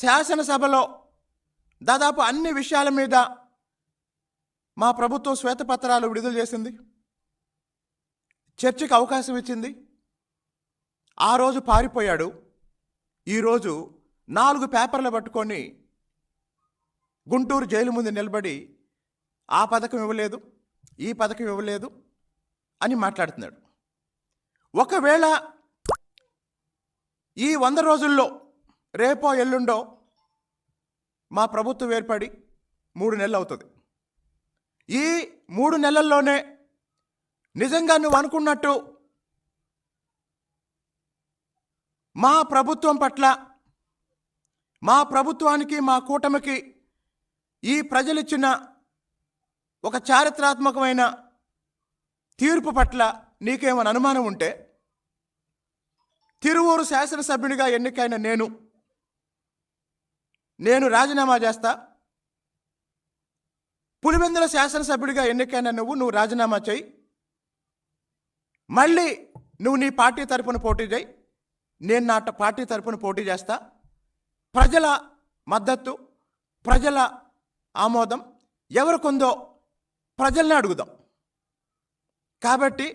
శాసనసభలో దాదాపు అన్ని విషయాల మీద మా ప్రభుత్వం శ్వేతపత్రాలు విడుదల చేసింది, చర్చకు అవకాశం ఇచ్చింది. ఆ రోజు పారిపోయాడు. ఈరోజు 4 పేపర్లు పట్టుకొని గుంటూరు జైలు ముందు నిలబడి ఆ పథకం ఇవ్వలేదు, ఈ పథకం ఇవ్వలేదు అని మాట్లాడుతున్నాడు. ఒకవేళ ఈ 100 రోజుల్లో రేపో ఎల్లుండో మా ప్రభుత్వం ఏర్పడి 3 నెలలు అవుతుంది. ఈ 3 నెలల్లోనే నిజంగా నువ్వు అనుకున్నట్టు మా ప్రభుత్వం పట్ల, మా ప్రభుత్వానికి, మా కూటమికి ఈ ప్రజలిచ్చిన ఒక చారిత్రాత్మకమైన తీర్పు పట్ల నీకేమైనా అనుమానం ఉంటే, తిరువూరు శాసనసభ్యునిగా ఎన్నికైన నేను రాజీనామా చేస్తా. పులివెందుల శాసనసభ్యుడిగా ఎన్నికైన నువ్వు రాజీనామా చేయి. మళ్ళీ నువ్వు నీ పార్టీ తరపున పోటీ చేయి, నేను నా పార్టీ తరపున పోటీ చేస్తా. ప్రజల మద్దతు, ప్రజల ఆమోదం ఎవరికొందో ప్రజల్ని అడుగుదాం. కాబట్టి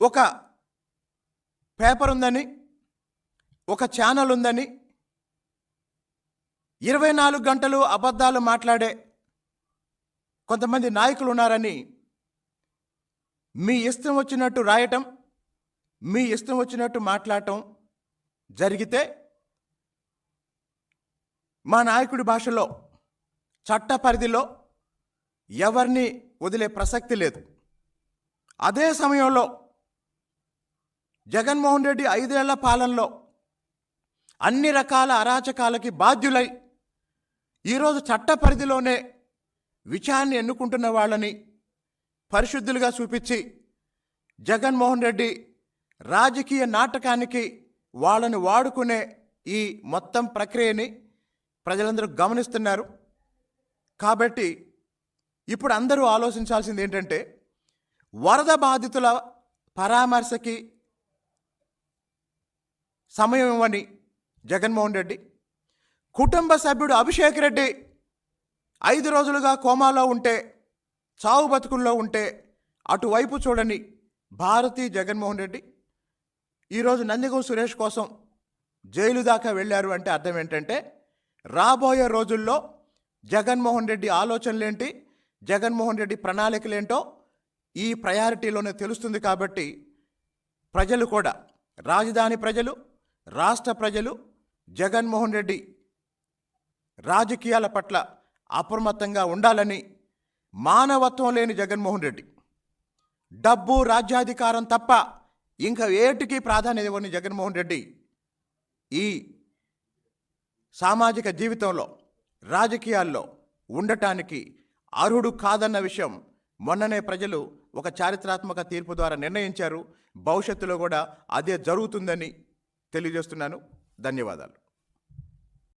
ఒక పేపర్ ఉందని, ఒక ఛానల్ ఉందని, 24 గంటలు అబద్ధాలు మాట్లాడే కొంతమంది నాయకులు ఉన్నారని మీ ఇష్టం వచ్చినట్టు రాయటం, మీ ఇష్టం వచ్చినట్టు మాట్లాడటం జరిగితే మా నాయకుడి భాషలో చట్ట పరిధిలో ఎవరిని వదిలే ప్రసక్తి లేదు. అదే సమయంలో జగన్మోహన్ రెడ్డి 5 ఏళ్ల పాలనలో అన్ని రకాల అరాచకాలకి బాధ్యులై ఈరోజు చట్ట పరిధిలోనే విచారణ ఎన్నుకుంటున్న వాళ్ళని పరిశుద్ధులుగా చూపించి జగన్మోహన్ రెడ్డి రాజకీయ నాటకానికి వాళ్ళని వాడుకునే ఈ మొత్తం ప్రక్రియని ప్రజలందరూ గమనిస్తున్నారు. కాబట్టి ఇప్పుడు అందరూ ఆలోచించాల్సింది ఏంటంటే, వరద బాధితుల పరామర్శకి సమయం ఇవ్వని జగన్మోహన్ రెడ్డి, కుటుంబ సభ్యుడు అభిషేక్ రెడ్డి 5 రోజులుగా కోమాలో ఉంటే, చావు బతుకుల్లో ఉంటే అటువైపు చూడని భారతి జగన్మోహన్ రెడ్డి ఈరోజు నందిగం సురేష్ కోసం జైలు దాకా వెళ్ళారు. అంటే అర్థం ఏంటంటే, రాబోయే రోజుల్లో జగన్మోహన్ రెడ్డి ఆలోచనలేంటి, జగన్మోహన్ రెడ్డి ప్రణాళికలేంటో ఈ ప్రయారిటీలోనే తెలుస్తుంది. కాబట్టి ప్రజలు కూడా, రాజధాని ప్రజలు, రాష్ట్ర ప్రజలు జగన్మోహన్ రెడ్డి రాజకీయాల పట్ల అప్రమత్తంగా ఉండాలని, మానవత్వం లేని జగన్మోహన్ రెడ్డి, డబ్బు రాజ్యాధికారం తప్ప ఇంకా ఏటికి ప్రాధాన్యత ఇవ్వని జగన్మోహన్ రెడ్డి ఈ సామాజిక జీవితంలో, రాజకీయాల్లో ఉండటానికి అర్హుడు కాదన్న విషయం మొన్ననే ప్రజలు ఒక చారిత్రాత్మక తీర్పు ద్వారా నిర్ణయించారు. భవిష్యత్తులో కూడా అదే జరుగుతుందని తెలియజేస్తున్నాను. ధన్యవాదాలు.